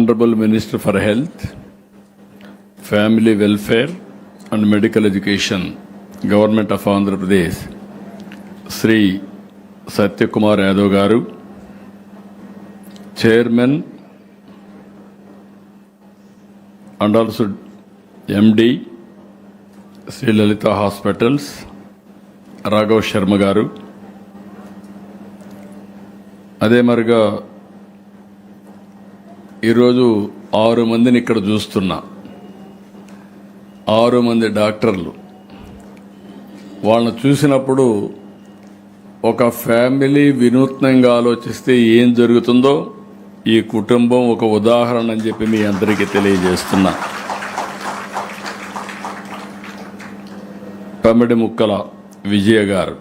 Honorable Minister for Health, Family Welfare and Medical Education, Government of Andhra Pradesh, Sri Satyakumar Yadav Garu, Chairman and also MD, Sri Lalita Hospitals, Raghav Sharma Garu, అదే మరిగా ఈరోజు 6 మందిని ఇక్కడ చూస్తున్నా. 6 మంది డాక్టర్లు. వాళ్ళని చూసినప్పుడు ఒక ఫ్యామిలీ వినూత్నంగా ఆలోచిస్తే ఏం జరుగుతుందో ఈ కుటుంబం ఒక ఉదాహరణ అని చెప్పి మీ అందరికీ తెలియజేస్తున్నా. కమిడి ముక్కల విజయ గారు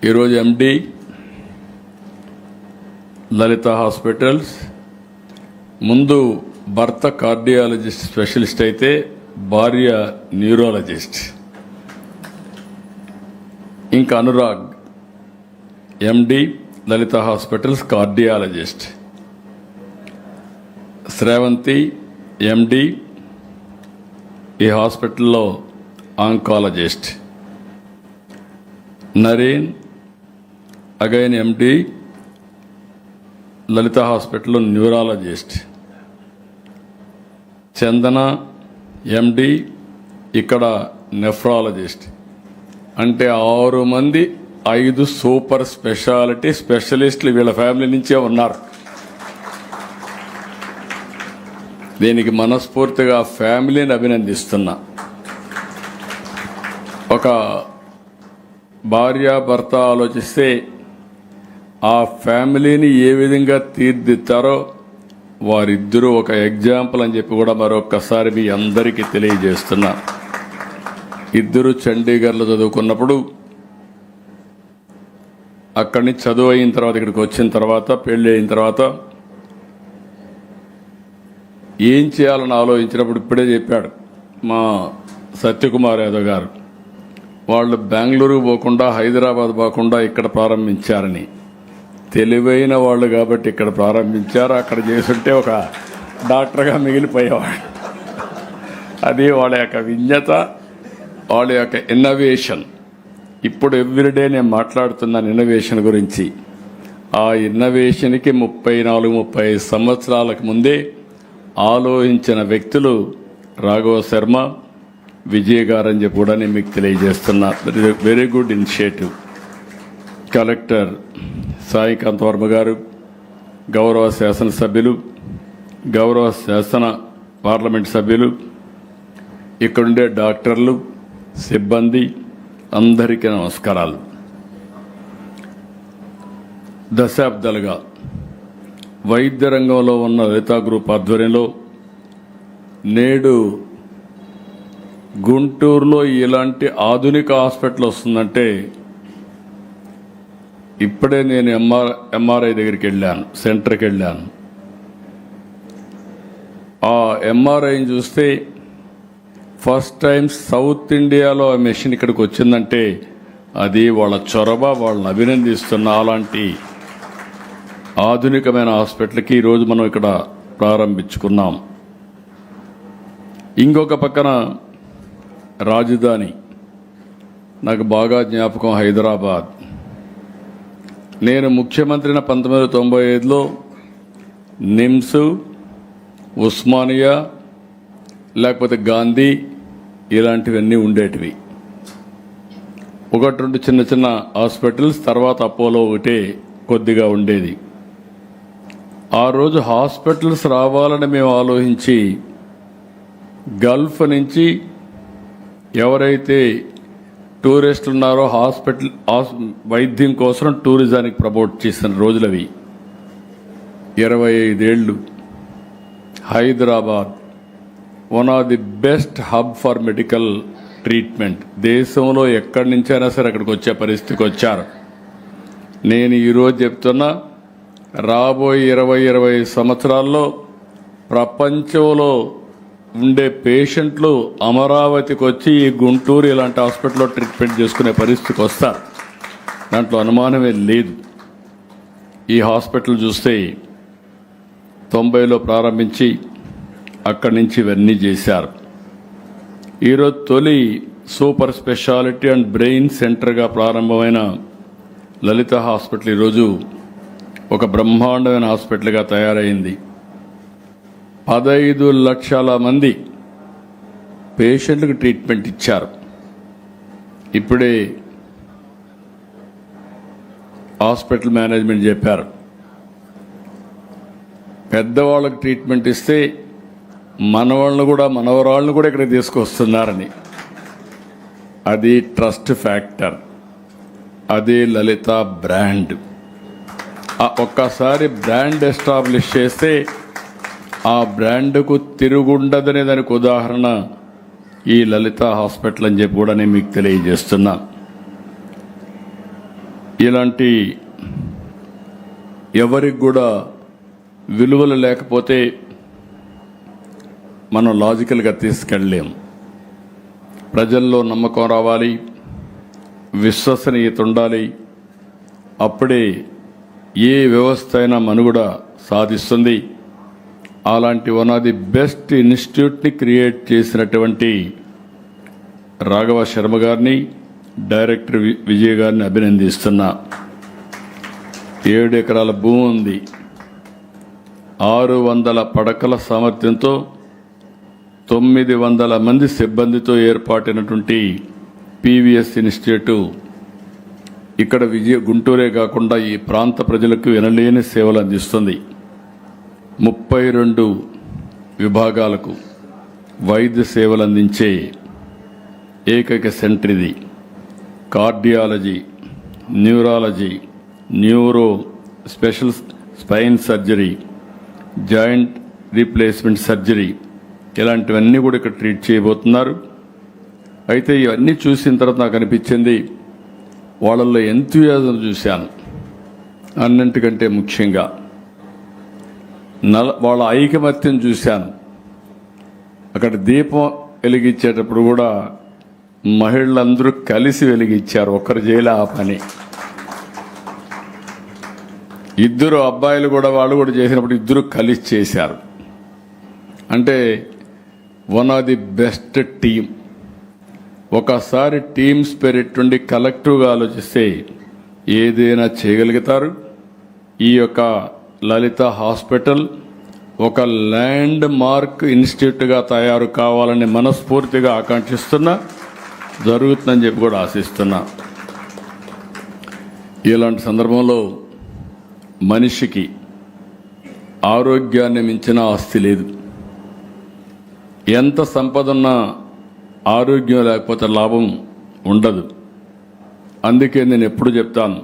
ఈరోజు ఎండి లలిత హాస్పిటల్స్. ముందు భర్త కార్డియాలజిస్ట్ స్పెషలిస్ట్ అయితే భార్య న్యూరాలజిస్ట్. ఇంకా అనురాగ్ ఎండి లలిత హాస్పిటల్స్ కార్డియాలజిస్ట్. శ్రావంతి ఎండి ఈ హాస్పిటల్లో ఆంకాలజిస్ట్. నరేన్ అగైన్ ఎండి లలిత హాస్పిటల్లో న్యూరాలజిస్ట్. చందన ఎండి ఇక్కడ నెఫ్రాలజిస్ట్. అంటే 6 మంది 5 సూపర్ స్పెషాలిటీ స్పెషలిస్టులు వీళ్ళ ఫ్యామిలీ నుంచే ఉన్నారు. దీనికి మనస్ఫూర్తిగా ఫ్యామిలీని అభినందిస్తున్నా. ఒక భార్య భర్త ఆలోచిస్తే ఆ ఫ్యామిలీని ఏ విధంగా తీర్దిద్దారో వారిద్దరూ ఒక ఎగ్జాంపుల్ అని చెప్పి కూడా మరొకసారి మీ అందరికీ తెలియజేస్తున్నా. ఇద్దరు చండీగఢ్లో చదువుకున్నప్పుడు అక్కడి నుంచి చదువు అయిన తర్వాత ఇక్కడికి వచ్చిన తర్వాత పెళ్లి అయిన తర్వాత ఏం చేయాలని ఆలోచించినప్పుడు ఇప్పుడే చెప్పాడు మా సత్యకుమార్ యాదవ్ గారు. వాళ్ళు బెంగళూరు పోకుండా హైదరాబాద్ పోకుండా ఇక్కడ ప్రారంభించారని. తెలివైన వాళ్ళు కాబట్టి ఇక్కడ ప్రారంభించారు. అక్కడ చేసుంటే ఒక డాక్టర్గా మిగిలిపోయేవాడు. అది వాళ్ళ యొక్క విజ్ఞత, వాళ్ళ యొక్క ఇన్నోవేషన్. ఇప్పుడు ఎవ్రీడే నేను మాట్లాడుతున్నాను ఇన్నోవేషన్ గురించి. ఆ ఇన్నోవేషన్కి 34-35 సంవత్సరాలకు ముందే ఆలోచించిన వ్యక్తులు రాఘవ శర్మ, విజయ్ గారు అని చెప్పి కూడా నేను మీకు తెలియజేస్తున్నా. Very good initiative. Collector Saikanth Varma గారు, గౌరవ శాసనసభ్యులు, గౌరవ శాసన పార్లమెంట్ సభ్యులు, ఇక్కడుండే డాక్టర్లు, సిబ్బంది అందరికీ నమస్కారాలు. దశాబ్దాలుగా వైద్య రంగంలో ఉన్న లలితా గ్రూప్ ఆధ్వర్యంలో నేడు గుంటూరులో ఇలాంటి ఆధునిక హాస్పిటల్ వస్తుందంటే ఇప్పుడే నేను ఎంఆర్ఐ దగ్గరికి వెళ్ళాను, సెంటర్కి వెళ్ళాను. ఆ ఎంఆర్ఐని చూస్తే ఫస్ట్ టైం సౌత్ ఇండియాలో ఆ మెషిన్ ఇక్కడికి వచ్చిందంటే అది వాళ్ళ చొరవ, వాళ్ళని అభినందిస్తున్న. అలాంటి ఆధునికమైన హాస్పిటల్కి ఈరోజు మనం ఇక్కడ ప్రారంభించుకున్నాం. ఇంకొక పక్కన రాజధాని నాకు బాగా జ్ఞాపకం, హైదరాబాద్. నేను ముఖ్యమంత్రిని 1995లో నిమ్స్, ఉస్మానియా లేకపోతే గాంధీ ఇలాంటివన్నీ ఉండేటివి. 1-2 చిన్న చిన్న హాస్పిటల్స్, తర్వాత అపోలో ఒకటే కొద్దిగా ఉండేది. ఆ రోజు హాస్పిటల్స్ రావాలని మేము ఆలోచించి గల్ఫ్ నుంచి ఎవరైతే టూరిస్టులు ఉన్నారో హాస్పిటల్ వైద్యం కోసం టూరిజానికి ప్రమోట్ చేసిన రోజులవి. 25 ఏళ్ళు. Hyderabad one of the best hub for medical treatment. దేశంలో ఎక్కడి నుంచైనా సరే అక్కడికి వచ్చే పరిస్థితికి వచ్చారు. నేను ఈరోజు చెప్తున్నా, రాబోయే 20-25 సంవత్సరాల్లో ప్రపంచంలో ఉండే పేషెంట్లు అమరావతికి వచ్చి ఈ గుంటూరు ఇలాంటి హాస్పిటల్లో ట్రీట్మెంట్ చేసుకునే పరిస్థితికి వస్తారు. దాంట్లో అనుమానమే లేదు. ఈ హాస్పిటల్ చూస్తే 90లో ప్రారంభించి అక్కడి నుంచి ఇవన్నీ చేశారు. ఈరోజు తొలి సూపర్ స్పెషాలిటీ అండ్ బ్రెయిన్ సెంటర్గా ప్రారంభమైన లలిత హాస్పిటల్ ఈరోజు ఒక బ్రహ్మాండమైన హాస్పిటల్గా తయారైంది. 15 లక్షల మంది పేషెంట్లకు ట్రీట్మెంట్ ఇచ్చారు. ఇప్పుడే హాస్పిటల్ మేనేజ్మెంట్ చెప్పారు, పెద్దవాళ్ళకి ట్రీట్మెంట్ ఇస్తే మనవాళ్ళను కూడా మనవరాళ్ళను కూడా ఇక్కడ తీసుకొస్తున్నారని. అది ట్రస్ట్ ఫ్యాక్టర్, అదే లలిత బ్రాండ్. ఒక్కసారి బ్రాండ్ ఎస్టాబ్లిష్ చేస్తే ఆ బ్రాండ్కు తిరుగుండదనే దానికి ఉదాహరణ ఈ లలిత హాస్పిటల్ అని చెప్పి కూడా నేను మీకు తెలియజేస్తున్నా. ఇలాంటి ఎవరికి కూడా విలువలు లేకపోతే మనం లాజికల్గా తీసుకెళ్ళలేం. ప్రజల్లో నమ్మకం రావాలి, విశ్వసనీయత ఉండాలి. అప్పుడే ఏ వ్యవస్థ అయినా మనుగడ సాధిస్తుంది. అలాంటి వన్ ఆఫ్ ది బెస్ట్ ఇన్స్టిట్యూట్ని క్రియేట్ చేసినటువంటి రాఘవ శర్మ గారిని, డైరెక్టర్ విజయ్ గారిని అభినందిస్తున్నా. 7 ఎకరాల భూమి ఉంది, 600 పడకల సామర్థ్యంతో 900 మంది సిబ్బందితో ఏర్పాటైనటువంటి పివిఎస్ ఇన్స్టిట్యూట్ ఇక్కడ గుంటూరే కాకుండా ఈ ప్రాంత ప్రజలకు వినలేని సేవలు అందిస్తుంది. 32 విభాగాలకు వైద్య సేవలు అందించే ఏకైక సెంటర్ ఇది. Cardiology, neurology, neuro, special spine surgery, joint replacement surgery, ఇలాంటివన్నీ కూడా ఇక్కడ ట్రీట్ చేయబోతున్నారు. అయితే ఇవన్నీ చూసిన తర్వాత నాకు అనిపించింది, వాళ్ళల్లో ఎంతూయాజం చూశాను. అన్నింటికంటే ముఖ్యంగా వాళ్ళ ఐకమత్యం చూశాను. అక్కడ దీపం వెలిగించేటప్పుడు కూడా మహిళలందరూ కలిసి వెలిగించారు, ఒకరు చేయలే ఆ పని. 2 అబ్బాయిలు కూడా వాళ్ళు కూడా చేసినప్పుడు 2 కలిసి చేశారు. అంటే one of the best team. ఒకసారి టీమ్ స్పిరిట్ నుండి కలెక్టివ్గా ఆలోచిస్తే ఏదైనా చేయగలుగుతారు. ఈ యొక్క లలిత హాస్పిటల్ ఒక ల్యాండ్ మార్క్ ఇన్స్టిట్యూట్గా తయారు కావాలని మనస్ఫూర్తిగా ఆకాంక్షిస్తున్నా, జరుగుతుందని చెప్పి కూడా ఆశిస్తున్నా. ఇలాంటి సందర్భంలో మనిషికి ఆరోగ్యాన్ని మించిన ఆస్తి లేదు. ఎంత సంపద ఉన్నా ఆరోగ్యం లేకపోతే లాభం ఉండదు. అందుకే నేను ఎప్పుడు చెప్తాను,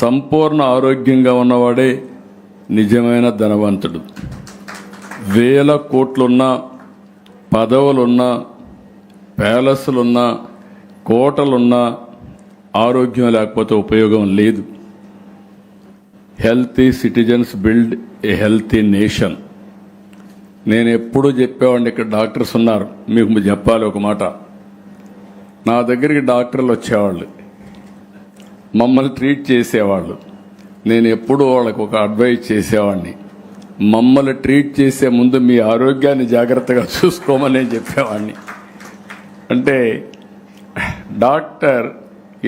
సంపూర్ణ ఆరోగ్యంగా ఉన్నవాడే నిజమైన ధనవంతుడు. 1000 కోట్లున్నా, పదవులున్నా, ప్యాలెస్లున్నా, కోటలున్నా ఆరోగ్యం లేకపోతే ఉపయోగం లేదు. Healthy citizens build a healthy nation. నేను ఎప్పుడూ చెప్పేవాడిని, ఇక్కడ డాక్టర్స్ ఉన్నారు, మీకు చెప్పాలి ఒక మాట. నా దగ్గరికి డాక్టర్లు వచ్చేవాళ్ళు, మమ్మల్ని ట్రీట్ చేసేవాళ్ళు. నేను ఎప్పుడూ వాళ్ళకు ఒక అడ్వైజ్ చేసేవాడిని, మమ్మల్ని ట్రీట్ చేసే ముందు మీ ఆరోగ్యాన్ని జాగ్రత్తగా చూసుకోమని నేను చెప్పేవాడిని. అంటే doctor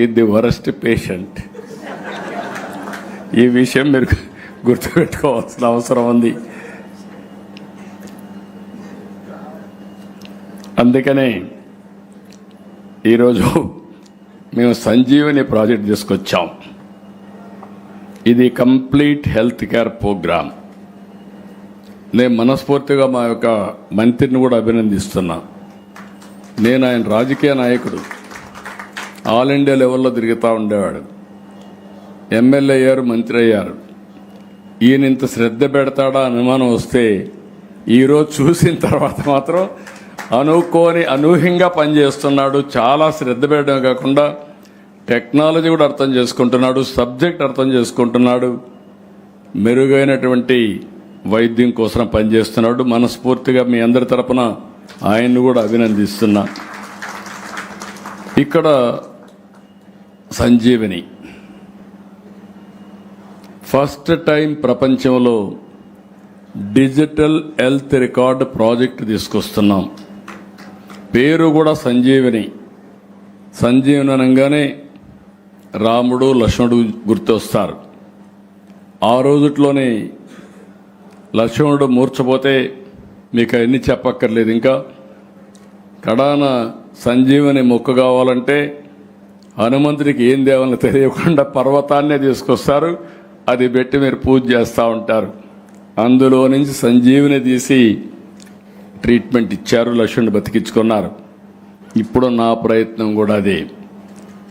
is the worst patient. ఈ విషయం మీరు గుర్తుపెట్టుకోవాల్సిన అవసరం ఉంది. అందుకనే ఈరోజు మేము సంజీవని ప్రాజెక్ట్ తీసుకొచ్చాం. ఇది కంప్లీట్ హెల్త్ కేర్ ప్రోగ్రామ్. నేను మనస్ఫూర్తిగా మా యొక్క మంత్రిని కూడా అభినందిస్తున్నా. నేను ఆయన రాజకీయ నాయకుడు, ఆల్ ఇండియా లెవెల్లో తిరుగుతూ ఉండేవాడు. ఎమ్మెల్యే అయ్యారు, మంత్రి అయ్యారు. ఈయన ఇంత శ్రద్ధ పెడతాడా అనుమానం వస్తే ఈరోజు చూసిన తర్వాత మాత్రం అనూహ్యంగా పనిచేస్తున్నాడు. చాలా శ్రద్ధ పెట్టడం కాకుండా టెక్నాలజీ కూడా అర్థం చేసుకుంటున్నాడు, సబ్జెక్ట్ అర్థం చేసుకుంటున్నాడు, మెరుగైనటువంటి వైద్యం కోసం పనిచేస్తున్నాడు. మనస్ఫూర్తిగా మీ అందరి తరపున ఆయన్ని కూడా అభినందిస్తున్నా. ఇక్కడ డిజిటల్ హెల్త్ రికార్డ్ ప్రాజెక్ట్ తీసుకొస్తున్నాం. పేరు కూడా సంజీవని. సంజీవని అనగానే రాముడు లక్ష్మణుడు గుర్తొస్తారు. ఆ రోజుట్లోనే లక్ష్మణుడు మూర్చపోతే మీకు అవన్నీ చెప్పక్కర్లేదు. ఇంకా కడాన సంజీవని మొక్క కావాలంటే హనుమంతుడికి ఏం దేవాలని తెలియకుండా పర్వతాన్నే తీసుకొస్తారు. అది పెట్టి మీరు పూజ చేస్తూ ఉంటారు. అందులో నుంచి సంజీవని తీసి ట్రీట్మెంట్ ఇచ్చారు, లక్ష్మణుడు బతికించుకున్నారు. ఇప్పుడు నా ప్రయత్నం కూడా అదే.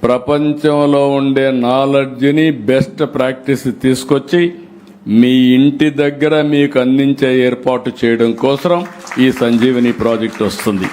ప్రపంచంలో ఉండే నాలెడ్జ్ని బెస్ట్ ప్రాక్టీస్ తీసుకొచ్చి మీ ఇంటి దగ్గర మీకు అందించే ఏర్పాటు చేయడం కోసం ఈ సంజీవని ప్రాజెక్ట్ వస్తుంది.